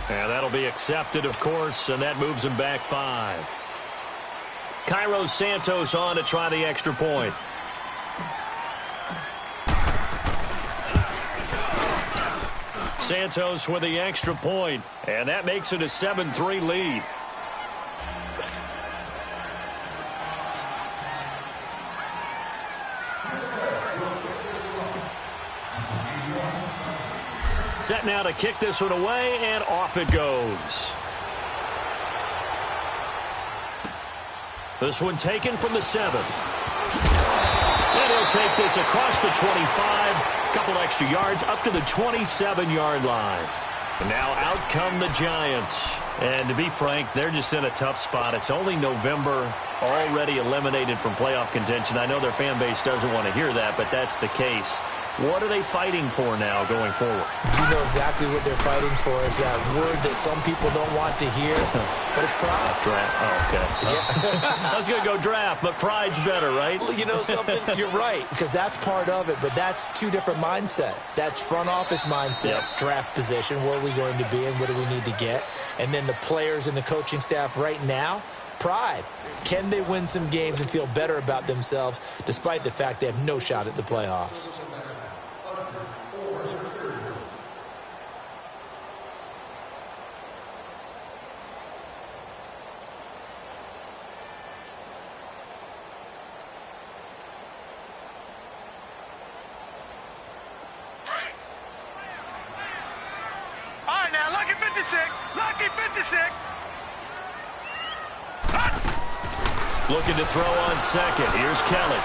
And that'll be accepted, of course, and that moves him back 5. Cairo Santos on to try the extra point. Santos with the extra point, and that makes it a 7-3 lead. Set now to kick this one away, and off it goes. This one taken from the 7. And he'll take this across the 25. A couple extra yards up to the 27-yard line. And now out come the Giants. And to be frank, they're just in a tough spot. It's only November, already eliminated from playoff contention. I know their fan base doesn't want to hear that, but that's the case. What are they fighting for now going forward? You know exactly what they're fighting for. Is that word that some people don't want to hear, but it's pride. Draft. Oh, okay. I was going to go draft, but pride's better, right? Well, you know something? You're right, because that's part of it, but that's two different mindsets. That's front office mindset, draft position, where are we going to be and what do we need to get? And then the players and the coaching staff right now, pride. Can they win some games and feel better about themselves despite the fact they have no shot at the playoffs? Looking to throw on second. Here's Kelly.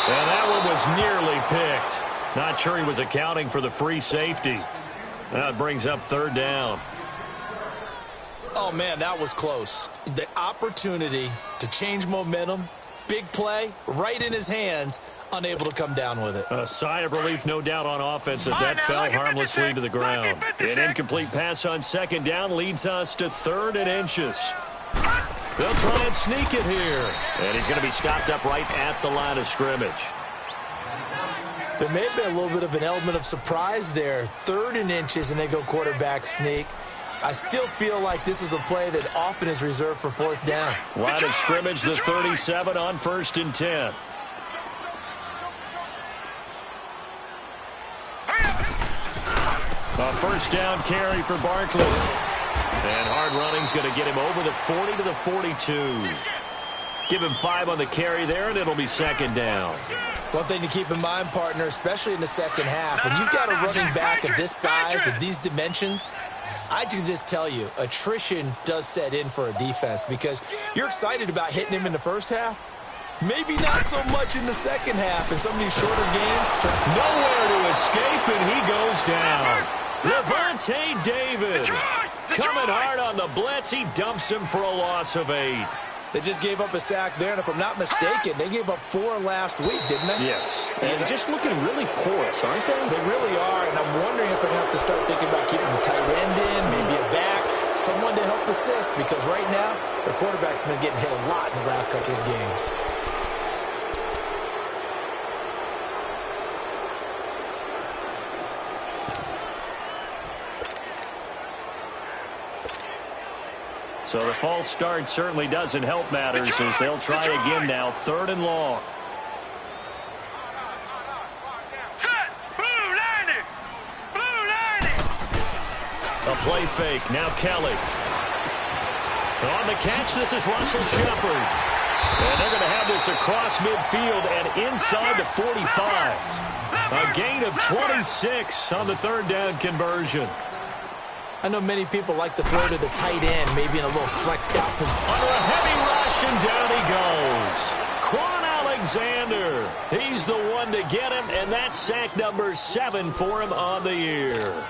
And that one was nearly picked. Not sure he was accounting for the free safety. That brings up 3rd down. Oh, man, that was close. The opportunity to change momentum, big play, right in his hands, unable to come down with it. A sigh of relief, no doubt, on offense, that fell harmlessly to the ground. An incomplete pass on 2nd down leads us to 3rd and inches. They'll try and sneak it here. And he's going to be stopped up right at the line of scrimmage. There may have been a little bit of an element of surprise there. 3rd and inches, and they go quarterback sneak. I still feel like this is a play that often is reserved for 4th down. Line of scrimmage, the 37 on 1st and 10. A 1st down carry for Barkley. And hard running's going to get him over the 40 to the 42. Give him 5 on the carry there, and it'll be 2nd down. One thing to keep in mind, partner, especially in the second half, when you've got a running back of this size, of these dimensions, I can just tell you, attrition does set in for a defense because you're excited about hitting him in the first half. Maybe not so much in the second half in some of these shorter games. Nowhere to escape, and he goes down. Levante David coming hard on the blitz. He dumps him for a loss of 8. They just gave up a sack there, and if I'm not mistaken, they gave up 4 last week, didn't they? Yes. And just looking really porous, aren't they? They really are, and I'm wondering if I'm going to have to start thinking about keeping the tight end in, maybe a back, someone to help assist, because right now, their quarterback's been getting hit a lot in the last couple of games. So the false start certainly doesn't help matters as they'll try again now. 3rd and long. A play fake. Now Kelly. On the catch, this is Russell Shepard. And they're going to have this across midfield and inside the 45. A gain of 26 on the 3rd down conversion. I know many people like to throw to the tight end, maybe in a little flexed out position. Under a heavy rush, and down he goes. Quan Alexander. He's the one to get him, and that's sack number 7 for him on the year.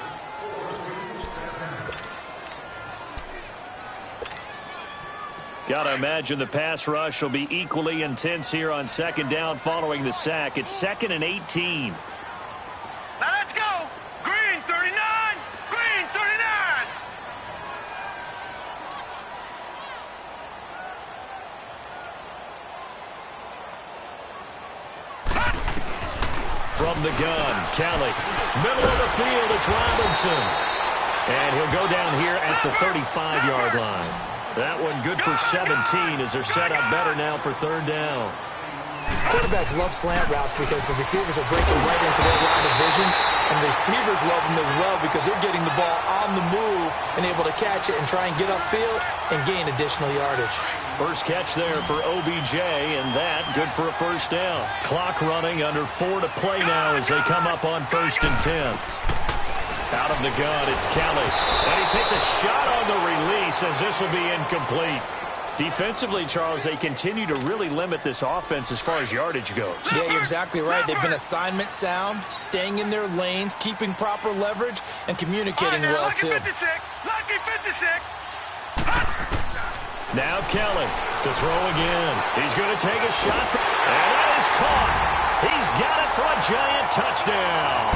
Got to imagine the pass rush will be equally intense here on 2nd down following the sack. It's 2nd and 18. Now let's go. Green 39. Green 39. From the gun, Kelly. Middle of the field, it's Robinson. And he'll go down here at the 35-yard line. That one good for 17 as they're set up better now for third down. Quarterbacks love slant routes because the receivers are breaking right into their line of vision, and receivers love them as well because they're getting the ball on the move and able to catch it and try and get upfield and gain additional yardage. First catch there for OBJ, and that good for a first down. Clock running, under 4 to play now as they come up on 1st and 10. Out of the gun, it's Kelly. And he takes a shot on the release as this will be incomplete. Defensively, Charles, they continue to really limit this offense as far as yardage goes. Yeah, you're exactly right. They've been assignment sound, staying in their lanes, keeping proper leverage, and communicating well, too. Lucky 56. Now Kelly to throw again. He's going to take a shot. And that is caught. He's got it for a Giant touchdown.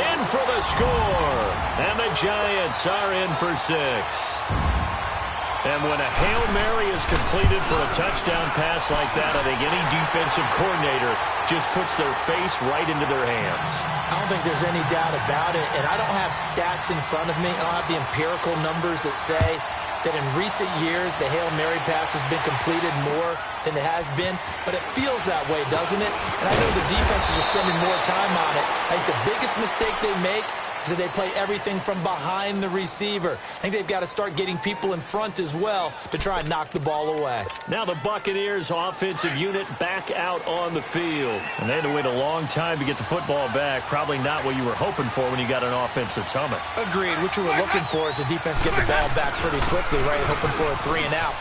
In for the score. And the Giants are in for 6. And when a Hail Mary is completed for a touchdown pass like that, I think any defensive coordinator just puts their face right into their hands. I don't think there's any doubt about it, and I don't have stats in front of me. I don't have the empirical numbers that say that in recent years the Hail Mary pass has been completed more than it has been, but it feels that way, doesn't it? And I know the defenses are spending more time on it. I think the biggest mistake they make is that they play everything from behind the receiver. I think they've got to start getting people in front as well to try and knock the ball away. Now the Buccaneers offensive unit back out on the field. And they had to wait a long time to get the football back. Probably not what you were hoping for when you got an offense that's humming. Agreed. What you were looking for is the defense get the ball back pretty quickly, right? Hoping for a 3 and out.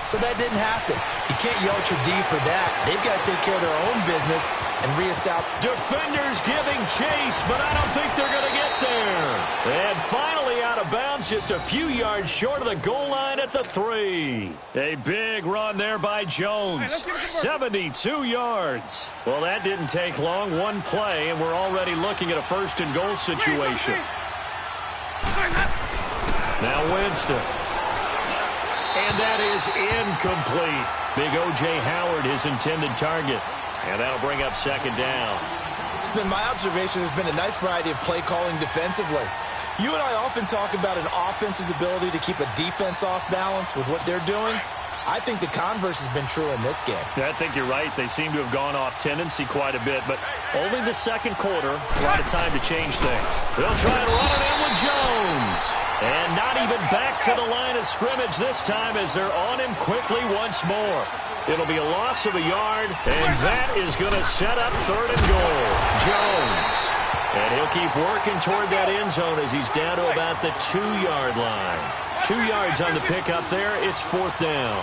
So that didn't happen. You can't yell at your D for that. They've got to take care of their own business and reestablish. Defenders giving chase, but I don't think they're going to get there. And finally out of bounds, just a few yards short of the goal line at the 3. A big run there by Jones. 72 yards. Well, that didn't take long. One play, and we're already looking at a 1st and goal situation. Now Winston. And that is incomplete. Big O.J. Howard, his intended target. And that'll bring up 2nd down. It's been my observation there's been a nice variety of play calling defensively. You and I often talk about an offense's ability to keep a defense off balance with what they're doing. I think the converse has been true in this game. I think you're right. They seem to have gone off tendency quite a bit, but only the 2nd quarter, a lot of time to change things. They'll try and run it in with Jones. And not even back to the line of scrimmage this time as they're on him quickly once more. It'll be a loss of a yard, and that is going to set up 3rd and goal. Jones. And he'll keep working toward that end zone as he's down to about the 2-yard line. 2 yards on the pickup there. It's 4th down.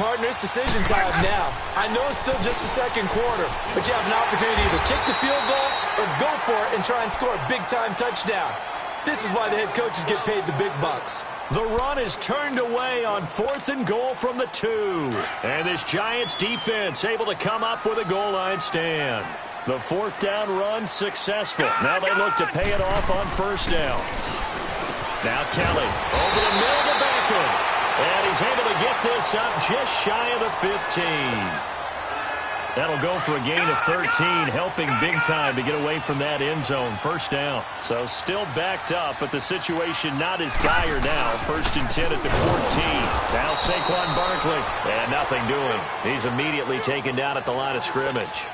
Partner, it's decision time now. I know it's still just the 2nd quarter, but you have an opportunity to either kick the field goal or go for it and try and score a big-time touchdown. This is why the head coaches get paid the big bucks. The run is turned away on 4th and goal from the 2. And this Giants defense able to come up with a goal line stand. The 4th down run successful. Now they look to pay it off on 1st down. Now Kelly over the middle to Beckham. And he's able to get this up just shy of the 15. That'll go for a gain of 13, helping big time to get away from that end zone. 1st down. So still backed up, but the situation not as dire now. 1st and 10 at the 14. Now Saquon Barkley. And nothing doing. He's immediately taken down at the line of scrimmage.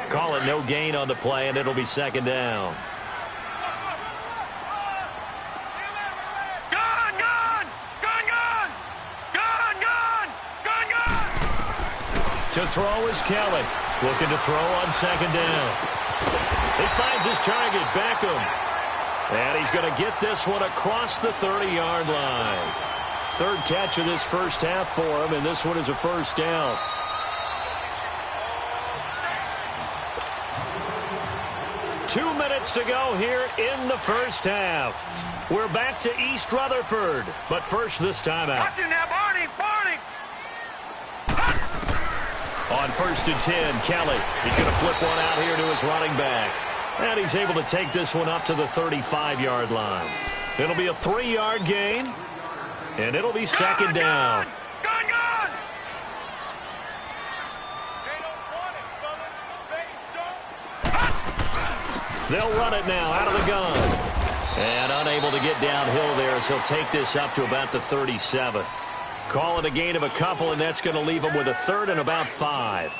Call it no gain on the play, and it'll be 2nd down. To throw is Kelly. Looking to throw on 2nd down. He finds his target, Beckham. And he's going to get this one across the 30-yard line. 3rd catch of this 1st half for him, and this one is a 1st down. Two minutes to go here in the 1st half. We're back to East Rutherford, but first this time out. Watch him now, Barney. On 1st and 10, Kelly. He's going to flip one out here to his running back. And he's able to take this one up to the 35-yard line. It'll be a 3-yard gain, and it'll be 2nd down. They'll run it now out of the gun. And unable to get downhill there as he'll take this up to about the 37. Call it a gain of a couple, and that's going to leave him with a third and about 5.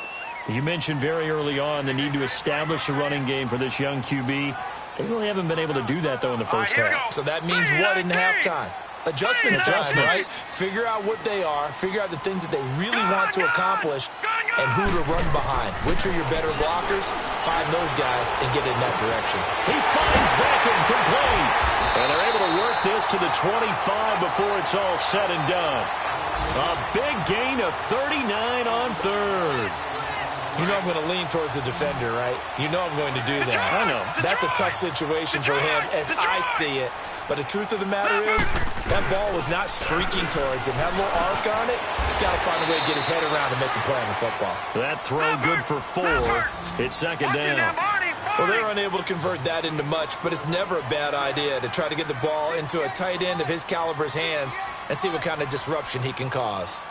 You mentioned very early on the need to establish a running game for this young QB. They really haven't been able to do that, though, in the first half. So that means what in halftime? Adjustments time, right? Figure out what they are, figure out the things that they really want to accomplish, and who to run behind. Which are your better blockers? Find those guys and get in that direction. He finds Beckham complete. And they're able to work this to the 25 before it's all said and done. A big gain of 39 on third. You know I'm going to lean towards the defender, right? You know I'm going to do that. I know. That's a tough situation for him as I see it. But the truth of the matter is, that ball was not streaking towards him. Had a little arc on it. He's got to find a way to get his head around and make a play on the football. That throw good for 4. It's second down. Well, they're unable to convert that into much, but it's never a bad idea to try to get the ball into a tight end of his caliber's hands and see what kind of disruption he can cause.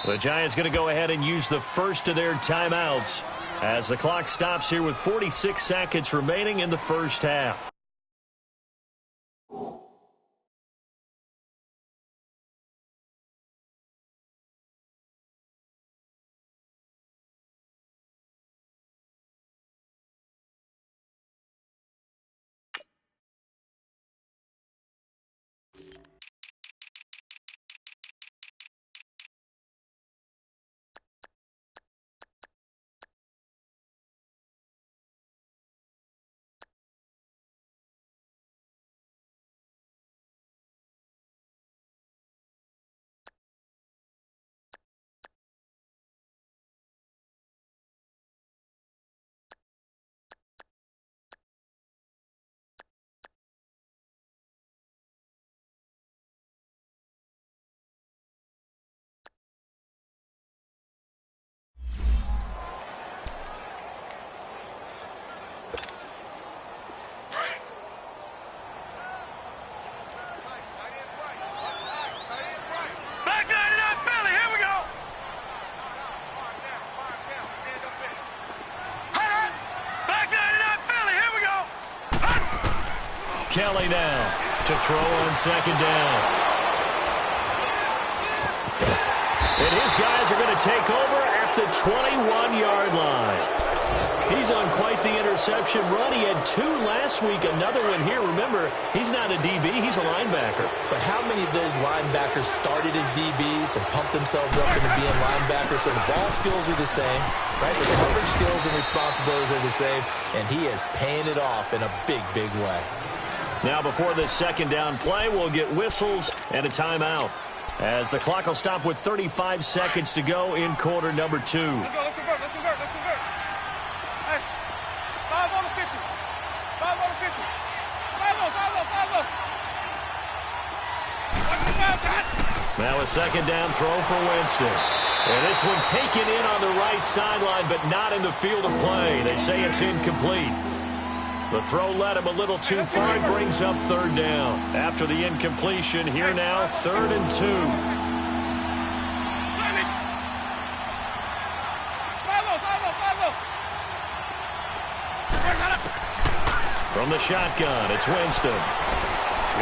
The Giants going to go ahead and use the first of their timeouts as the clock stops here with 46 seconds remaining in the first half. Kelly now to throw on second down. And his guys are going to take over at the 21-yard line. He's on quite the interception run. He had 2 last week, another one here. Remember, he's not a DB, he's a linebacker. But how many of those linebackers started as DBs and pumped themselves up into being linebackers? So the ball skills are the same, right? The coverage skills and responsibilities are the same, and he is paying it off in a big, big way. Now before this second down play, we'll get whistles and a timeout as the clock will stop with 35 seconds to go in quarter number 2. Let's convert. Hey, 5 on the 50. 5 on the 50. 5 low. Now a second down throw for Winston. And this one taken in on the right sideline, but not in the field of play. They say it's incomplete. The throw led him a little too far and brings up third down. After the incompletion, here now, 3rd and 2. From the shotgun, it's Winston.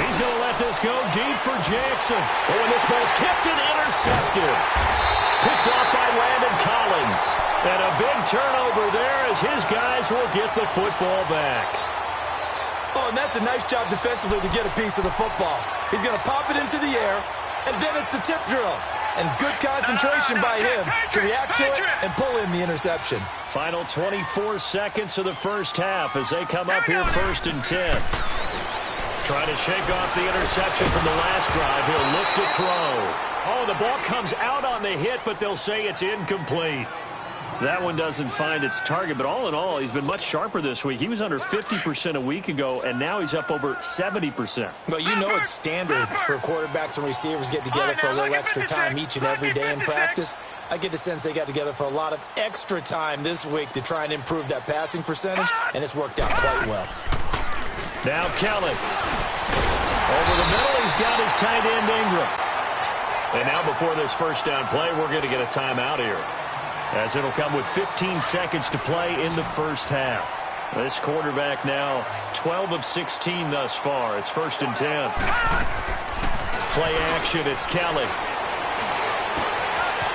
He's going to let this go deep for Jackson. Oh, and this ball's tipped and intercepted. Picked off by Landon Collins. And a big turnover there as his guys will get the football back. Oh, and that's a nice job defensively to get a piece of the football. He's going to pop it into the air, and then it's the tip drill. And good concentration by him to react to it and pull in the interception. Final 24 seconds of the first half as they come up here 1st and 10. Trying to shake off the interception from the last drive. He'll look to throw. Oh, the ball comes out on the hit, but they'll say it's incomplete. That one doesn't find its target, but all in all, he's been much sharper this week. He was under 50% a week ago, and now he's up over 70%. Well, you know it's standard for quarterbacks and receivers get together for a little extra time each and every day in practice. I get the sense they got together for a lot of extra time this week to try and improve that passing percentage, and it's worked out quite well. Now Kelly. Over the middle, he's got his tight end Ingram. And now before this first down play, we're going to get a timeout here, as it'll come with 15 seconds to play in the first half. This quarterback now 12 of 16 thus far. It's 1st and 10. Play action. It's Kelly.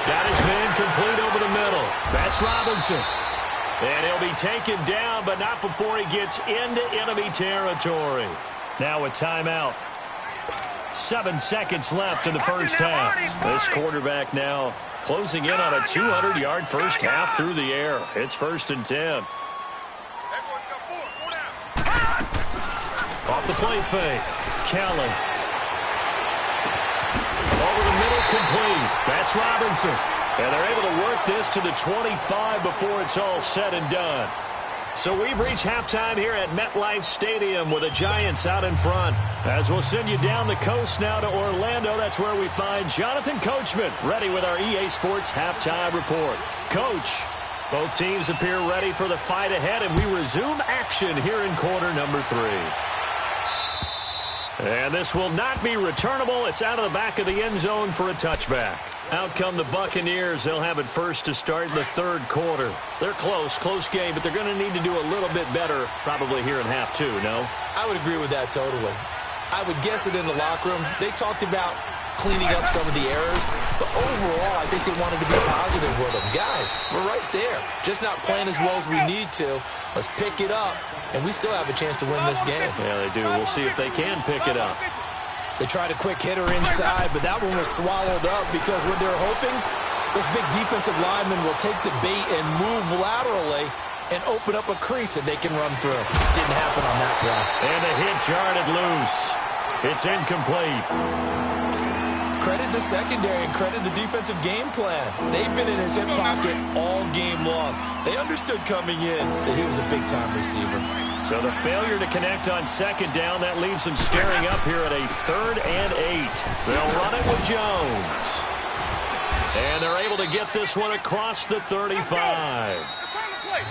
Got his man complete over the middle. That's Robinson. And he'll be taken down, but not before he gets into enemy territory. Now a timeout. 7 seconds left in the first half. This quarterback now closing in on a 200-yard first half through the air. It's 1st and 10. Off the play fake. Kelly. Over the middle, complete. That's Robinson. And they're able to work this to the 25 before it's all said and done. So we've reached halftime here at MetLife Stadium with the Giants out in front. As we'll send you down the coast now to Orlando, that's where we find Jonathan Coachman ready with our EA Sports halftime report. Coach, both teams appear ready for the fight ahead, and we resume action here in quarter number 3. And this will not be returnable. It's out of the back of the end zone for a touchback. Out come the Buccaneers. They'll have it first to start in the 3rd quarter. They're close game, but they're going to need to do a little bit better probably here in half 2, no? I would agree with that totally. I would guess it in the locker room. They talked about cleaning up some of the errors, but overall, I think they wanted to be positive with them. Guys, we're right there. Just not playing as well as we need to. Let's pick it up, and we still have a chance to win this game. Yeah, they do. We'll see if they can pick it up. They tried a quick hitter inside, but that one was swallowed up because what they're hoping, those big defensive linemen will take the bait and move laterally and open up a crease that they can run through. Didn't happen on that play. And the hit jarred it loose. It's incomplete. Credit the secondary and credit the defensive game plan. They've been in his hip pocket all game long. They understood coming in that he was a big-time receiver. So the failure to connect on 2nd down, that leaves them staring up here at a 3rd and 8. They'll run it with Jones. And they're able to get this one across the 35.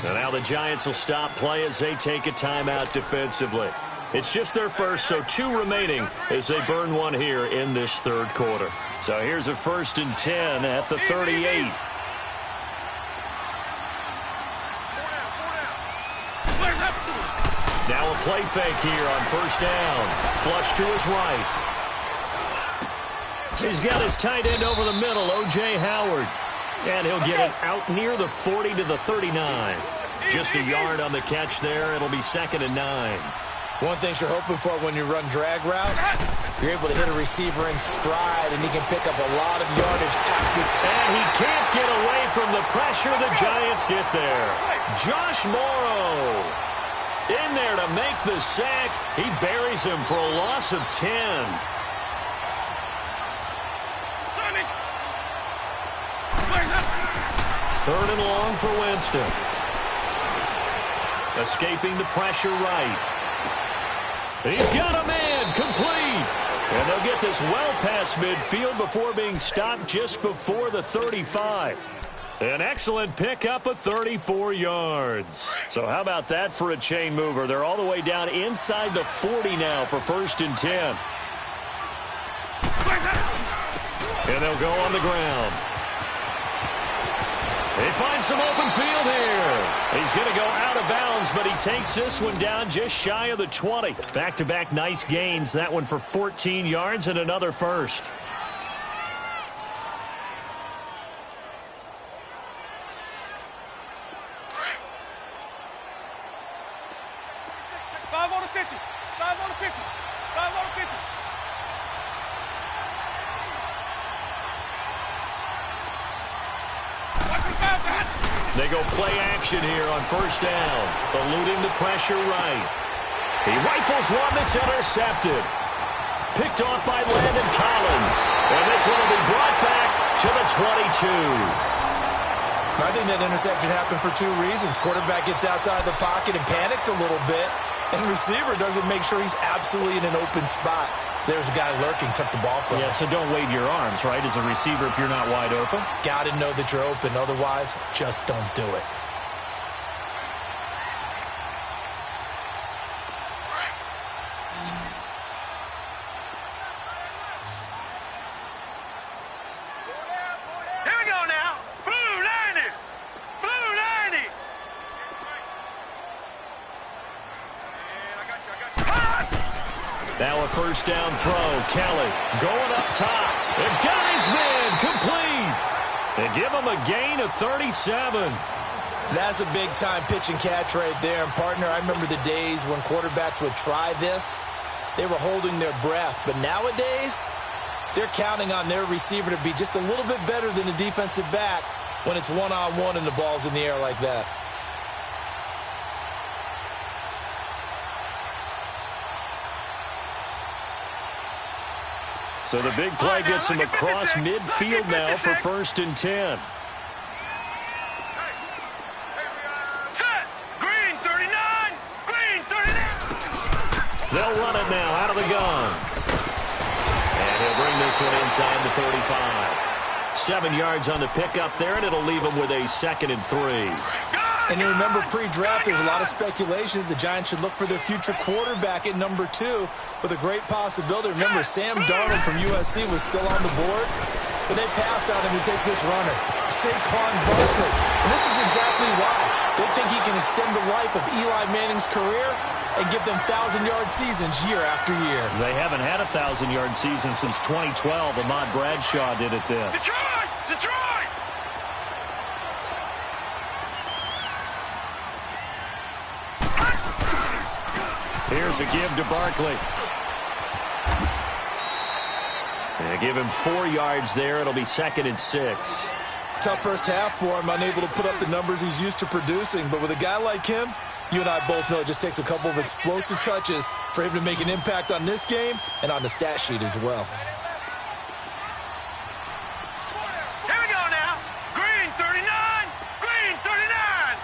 And now the Giants will stop play as they take a timeout defensively. It's just their first, so 2 remaining as they burn one here in this 3rd quarter. So here's a 1st and 10 at the 38. Now a play fake here on 1st down. Flush to his right. He's got his tight end over the middle, O.J. Howard. And he'll get it out near the 40 to the 39. Just a yard on the catch there. It'll be 2nd and 9. One thing you're hoping for when you run drag routes, you're able to hit a receiver in stride, and he can pick up a lot of yardage after. And he can't get away from the pressure. The Giants get there. Josh Morrow in there to make the sack. He buries him for a loss of 10. 3rd and long for Winston. Escaping the pressure right. He's got a man, complete. And they'll get this well past midfield before being stopped just before the 35. An excellent pickup of 34 yards. So how about that for a chain mover? They're all the way down inside the 40 now for 1st and 10. And they'll go on the ground. They find some open field here. He's going to go out of bounds, but he takes this one down just shy of the 20. Back-to-back nice gains. That one for 14 yards and another first. They go play action here on 1st down, eluding the pressure right. He rifles one that's intercepted. Picked off by Landon Collins. And this one will be brought back to the 22. I think that interception happened for 2 reasons. Quarterback gets outside the pocket and panics a little bit. And receiver doesn't make sure he's absolutely in an open spot. So there's a guy lurking, took the ball from him. Yeah, so don't wave your arms, right, as a receiver if you're not wide open. Got to know that you're open. Otherwise, just don't do it. Here we go now. Blue 90. Blue 90. Now a first down throw. Kelly going up top. And got his man complete. They give him a gain of 37. That's a big-time pitch and catch right there. And, partner, I remember the days when quarterbacks would try this. They were holding their breath. But nowadays, they're counting on their receiver to be just a little bit better than the defensive back when it's one-on-one and the ball's in the air like that. So the big play gets him across midfield now for 1st and 10. Set. Green 39. Green 39. They'll run it now out of the gun. And he'll bring this one inside the 35. 7 yards on the pickup there, and it'll leave him with a 2nd and 3. And you remember pre-draft, there's a lot of speculation that the Giants should look for their future quarterback at number 2 with a great possibility. Remember, Sam Darnold from USC was still on the board, but they passed on him to take this runner, Saquon Barkley. And this is exactly why. They think he can extend the life of Eli Manning's career and give them 1,000-yard seasons year after year. They haven't had a 1,000-yard season since 2012. Ahmad Bradshaw did it then. Detroit. Detroit. Here's a give to Barkley. They give him 4 yards there. It'll be 2nd and 6. Tough first half for him, unable to put up the numbers he's used to producing. But with a guy like him, you and I both know it just takes a couple of explosive touches for him to make an impact on this game and on the stat sheet as well. Here we go now. Green 39. Green 39.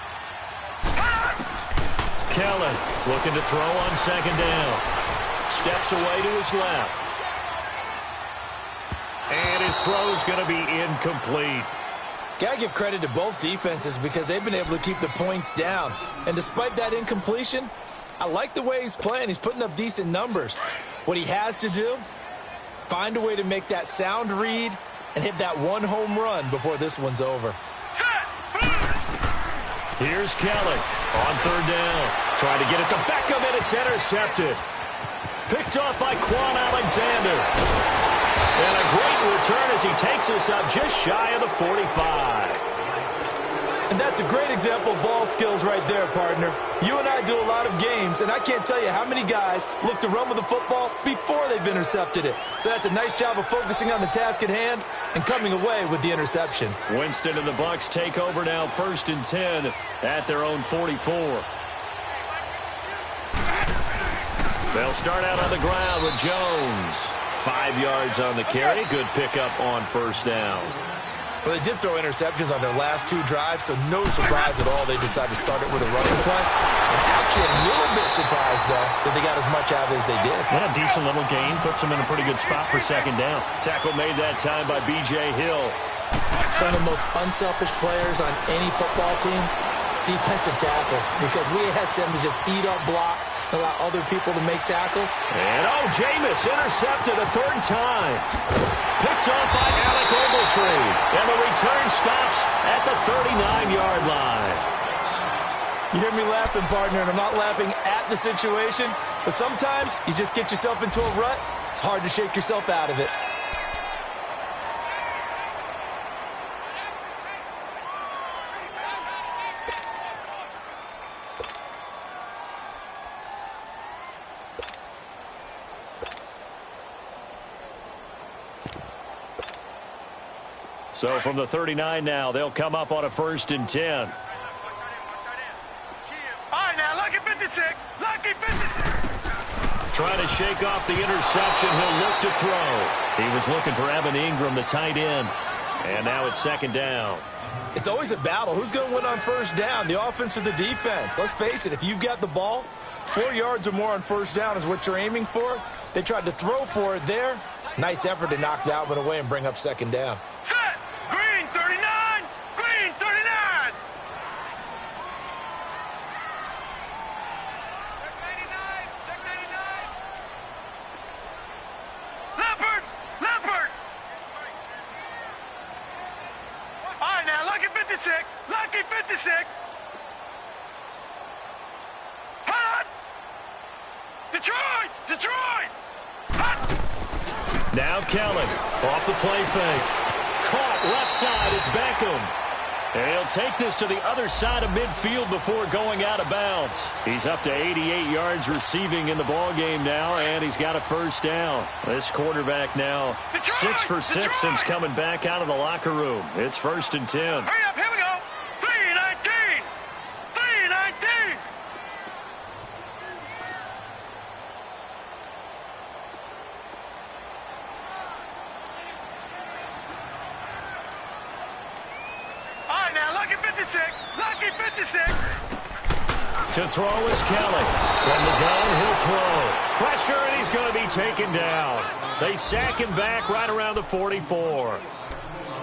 Kelly looking to throw on 2nd down. Steps away to his left. And his throw's going to be incomplete. Got to give credit to both defenses because they've been able to keep the points down. And despite that incompletion, I like the way he's playing. He's putting up decent numbers. What he has to do, find a way to make that sound read and hit that one home run before this one's over. Here's Kelly on 3rd down. Trying to get it to Beckham, and it's intercepted. Picked off by Quan Alexander. And a great return as he takes us up just shy of the 45. And that's a great example of ball skills right there, partner. You and I do a lot of games, and I can't tell you how many guys look to run with the football before they've intercepted it. So that's a nice job of focusing on the task at hand and coming away with the interception. Winston and the Bucks take over now 1st and 10 at their own 44. They'll start out on the ground with Jones. 5 yards on the carry. Good pickup on 1st down. Well, they did throw interceptions on their last 2 drives, so no surprise at all they decided to start it with a running play. I'm actually a little bit surprised, though, that they got as much out of it as they did. Yeah, a decent little gain. Puts them in a pretty good spot for 2nd down. Tackle made that time by B.J. Hill. Some of the most unselfish players on any football team, defensive tackles, because we ask them to just eat up blocks and allow other people to make tackles. And, Jameis intercepted a 3rd time. Picked off by Alec Ogletree. And the return stops at the 39-yard line. You hear me laughing, partner, and I'm not laughing at the situation, but sometimes you just get yourself into a rut. It's hard to shake yourself out of it. So from the 39 now, they'll come up on a 1st and 10. All right, now, lucky 56. Lucky 56. Trying to shake off the interception. He'll look to throw. He was looking for Evan Ingram, the tight end. And now it's 2nd down. It's always a battle. Who's going to win on 1st down, the offense or the defense? Let's face it, if you've got the ball, 4 yards or more on 1st down is what you're aiming for. They tried to throw for it there. Nice effort to knock that one away and bring up 2nd down. Set. Green 39. Green 39. Check 99. Leopard. Leopard. All right, now, lucky 56. Lucky 56. Hot. Detroit. Detroit. Now Kelly off the play fake. Caught left side. It's Beckham. And he'll take this to the other side of midfield before going out of bounds. He's up to 88 yards receiving in the ball game now, and he's got a first down. This quarterback now 6 for 6 since coming back out of the locker room. It's 1st and 10. Hurry up, here we go. 3-19. 3-19. All right, now, lucky 56. Lucky 56. To throw is Kelly. From the gun, he'll throw. Pressure, and he's going to be taken down. They sack him back right around the 44.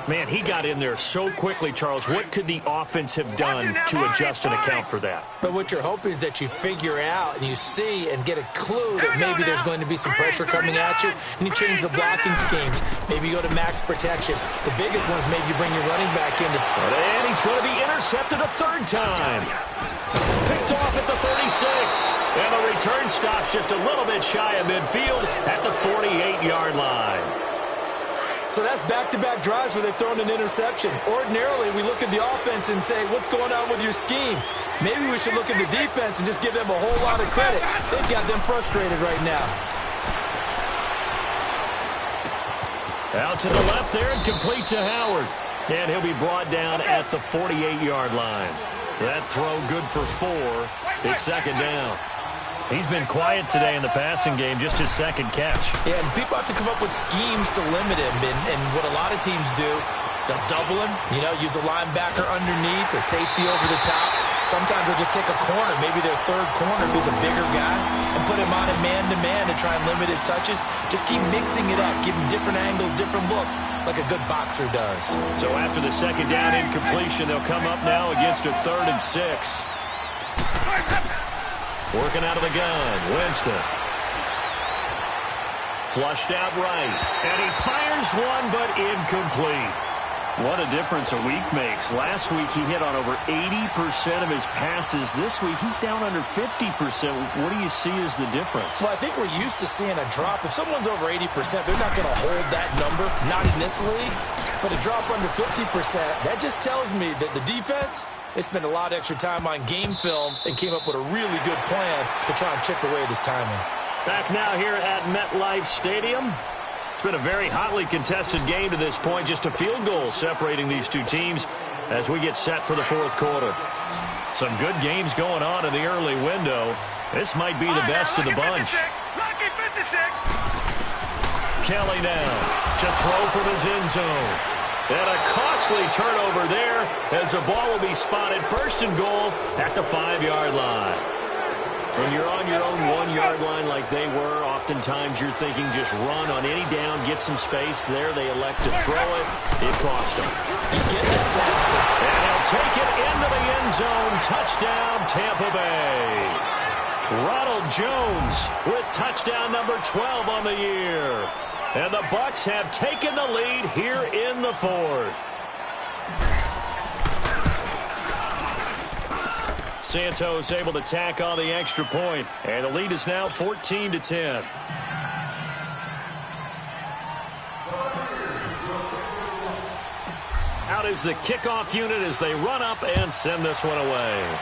Man, he got in there so quickly, Charles. What could the offense have done to adjust and account for that? But what you're hoping is that you figure out and you see and get a clue that maybe there's going to be some pressure coming at you, and you change the blocking schemes. Maybe you go to max protection. The biggest one is maybe you bring your running back in. And he's going to be intercepted a 3rd time. Picked off at the 36. And the return stops just a little bit shy of midfield at the 48-yard line. So that's back-to-back drives where they've thrown an interception. Ordinarily, we look at the offense and say, what's going on with your scheme? Maybe we should look at the defense and just give them a whole lot of credit. They've got them frustrated right now. Out to the left there and complete to Howard. And he'll be brought down at the 48-yard line. That throw good for 4. It's 2nd down. He's been quiet today in the passing game, just his 2nd catch. Yeah, and people have to come up with schemes to limit him. And what a lot of teams do, they'll double him, use a linebacker underneath, a safety over the top. Sometimes they'll just take a corner, maybe their 3rd corner who's a bigger guy, and put him on a man-to-man to try and limit his touches. Just keep mixing it up, give him different angles, different looks, like a good boxer does. So after the 2nd down incompletion, they'll come up now against a 3rd and 6. Working out of the gun, Winston. Flushed out right. And he fires one, but incomplete. What a difference a week makes. Last week, he hit on over 80% of his passes. This week, he's down under 50%. What do you see as the difference? Well, I think we're used to seeing a drop. If someone's over 80%, they're not going to hold that number, not in this league. But a drop under 50%, that just tells me that the defense, they spent a lot of extra time on game films and came up with a really good plan to try and chip away this timing. Back now here at MetLife Stadium. It's been a very hotly contested game to this point. Just a field goal separating these two teams as we get set for the 4th quarter. Some good games going on in the early window. This might be the best of the bunch. Lucky 56. Kelly now to throw from his end zone. And a costly turnover there as the ball will be spotted 1st and goal at the 5-yard line. When you're on your own 1-yard line like they were, oftentimes you're thinking just run on any down, get some space. There they elect to throw it. It cost them. You get the sense. And he'll take it into the end zone. Touchdown, Tampa Bay. Ronald Jones with touchdown number 12 on the year. And the Bucks have taken the lead here in the 4th. Santos able to tack on the extra point, and the lead is now 14-10. Out is the kickoff unit as they run up and send this one away.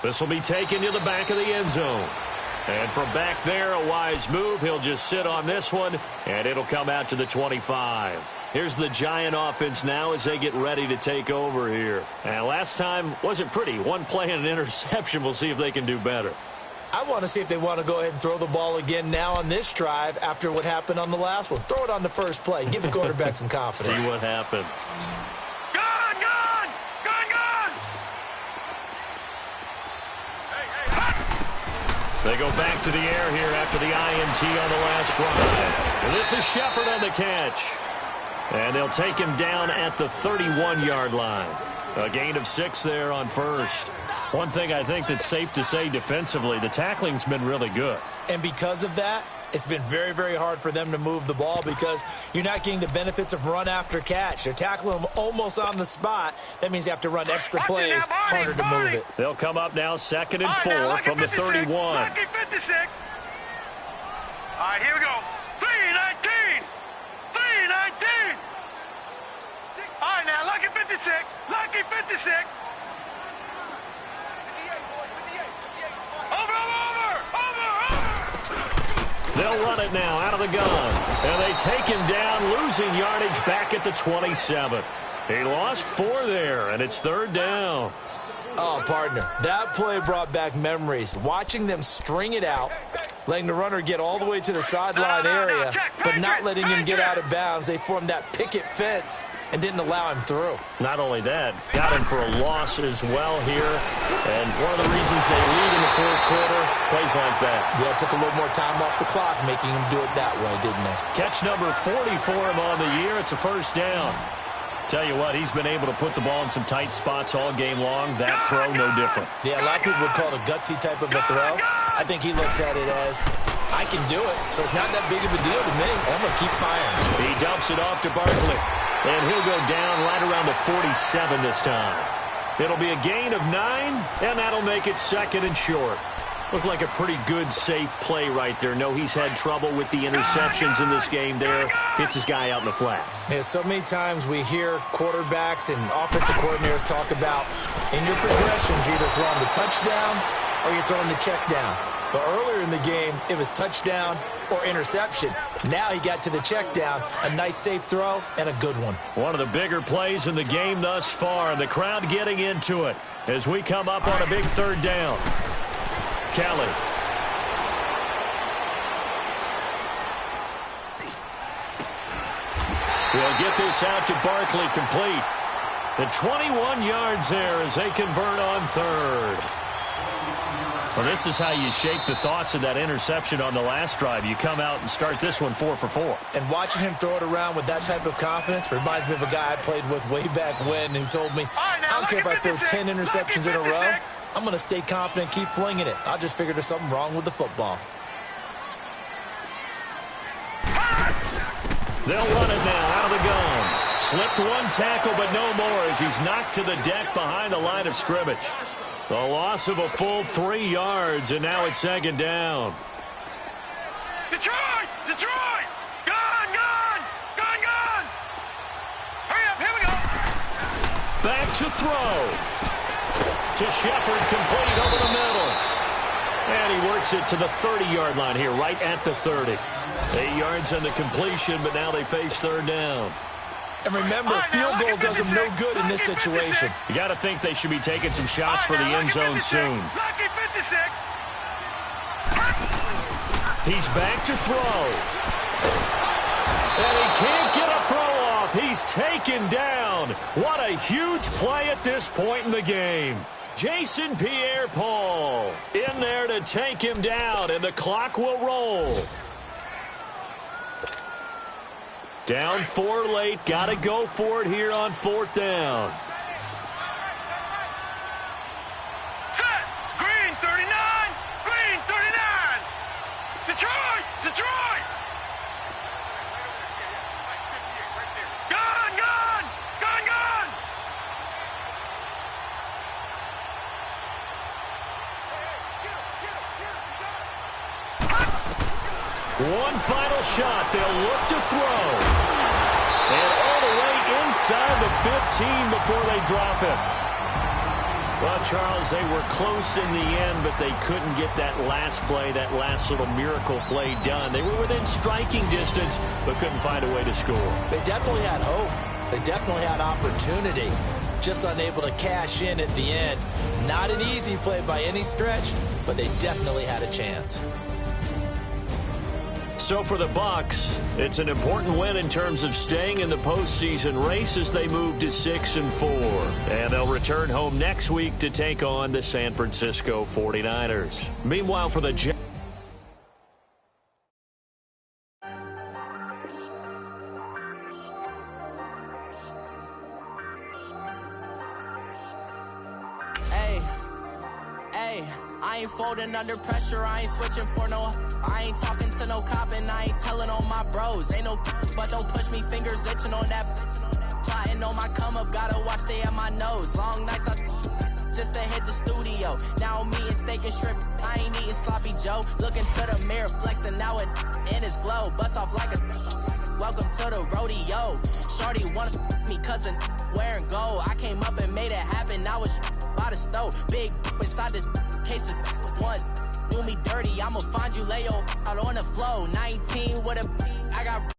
This will be taken to the back of the end zone. And from back there, a wise move. He'll just sit on this one, and it'll come out to the 25. Here's the Giant offense now as they get ready to take over here. And last time wasn't pretty. One play and an interception. We'll see if they can do better. I want to see if they want to go ahead and throw the ball again now on this drive after what happened on the last one. Throw it on the first play. Give the quarterback some confidence. See what happens. Gone, gone, gone, gone. They go back to the air here after the INT on the last drive. And this is Shepard on the catch. And they'll take him down at the 31-yard line. A gain of 6 there on 1st. One thing I think that's safe to say defensively, the tackling's been really good. And because of that, it's been very, very hard for them to move the ball because you're not getting the benefits of run after catch. They're tackling them almost on the spot. That means you have to run extra plays, harder to move it. They'll come up now 2nd and 4 from the 31. Lucky 56. All right, here we go. 319. 319. All right, now, lucky 56. Lucky 56. Over. They'll run it now out of the gun. And they take him down, losing yardage back at the 27. He lost 4 there, and it's 3rd down. Oh, partner, that play brought back memories. Watching them string it out, letting the runner get all the way to the sideline area, but not letting him get out of bounds. They formed that picket fence and didn't allow him through. Not only that, got him for a loss as well here. And one of the reasons they lead in the 4th quarter, plays like that. Yeah, took a little more time off the clock, making him do it that way, didn't they? Catch number 40 for him on the year. It's a 1st down. Tell you what, he's been able to put the ball in some tight spots all game long. That throw, no different. Yeah, a lot of people would call it a gutsy type of a throw. I think he looks at it as, I can do it, so it's not that big of a deal to me. I'm going to keep firing. He dumps it off to Barkley, and he'll go down right around the 47 this time. It'll be a gain of 9, and that'll make it 2nd and short. Looked like a pretty good, safe play right there. No, he's had trouble with the interceptions in this game there. Hits his guy out in the flat. Yeah, so many times we hear quarterbacks and offensive coordinators talk about, in your progressions, you're either throwing the touchdown or you're throwing the check down. But earlier in the game, it was touchdown or interception. Now he got to the check down. A nice, safe throw and a good one. One of the bigger plays in the game thus far, and the crowd getting into it as we come up on a big 3rd down. Kelly. We'll get this out to Barkley, complete. The 21 yards there as they convert on 3rd. Well, this is how you shake the thoughts of that interception on the last drive. You come out and start this one 4 for 4. And watching him throw it around with that type of confidence reminds me of a guy I played with way back when who told me, I don't care if I throw 10 interceptions in a row. I'm going to stay confident, keep flinging it. I just figured there's something wrong with the football. They'll run it now out of the gun. Slipped 1 tackle, but no more as he's knocked to the deck behind the line of scrimmage. The loss of a full 3 yards, and now it's 2nd down. Detroit! Detroit! Gone! Hurry up, here we go! Back to throw. To Shepard, complete over the middle. And he works it to the 30-yard line here, right at the 30. 8 yards on the completion, but now they face 3rd down. And remember, field goal does them no good in this situation. You got to think they should be taking some shots for the end zone soon. Lucky 56. He's back to throw. And he can't get a throw off. He's taken down. What a huge play at this point in the game. Jason Pierre-Paul in there to take him down, and the clock will roll. Down 4 late. Got to go for it here on 4th down. Set. Green 39. Green 39. Detroit. Gone. 1 final shot. They'll look to throw. And all the way inside the 15 before they drop it. Well, Charles, they were close in the end, but they couldn't get that last play, that last little miracle play done. They were within striking distance, but couldn't find a way to score. They definitely had hope. They definitely had opportunity. Just unable to cash in at the end. Not an easy play by any stretch, but they definitely had a chance. So for the Bucks, it's an important win in terms of staying in the postseason race as they move to 6-4. And they'll return home next week to take on the San Francisco 49ers. Meanwhile, for the Giants, I ain't folding under pressure, I ain't switching for no. I ain't talking to no cop and I ain't telling on my bros. Ain't no but don't push me, fingers itching on that. Plotting on my come up, gotta watch they at my nose. Long nights I just to hit the studio. Now I'm eating steak and shrimp, I ain't eating sloppy Joe. Looking to the mirror, flexing now it in his glow. Bust off like a welcome to the rodeo. Shorty wanna me cousin wearing gold. I came up and made it happen, now it's by the stove. Big inside this cases once. Do me dirty, I'ma find you, lay your out on the floor. 19 with a, I got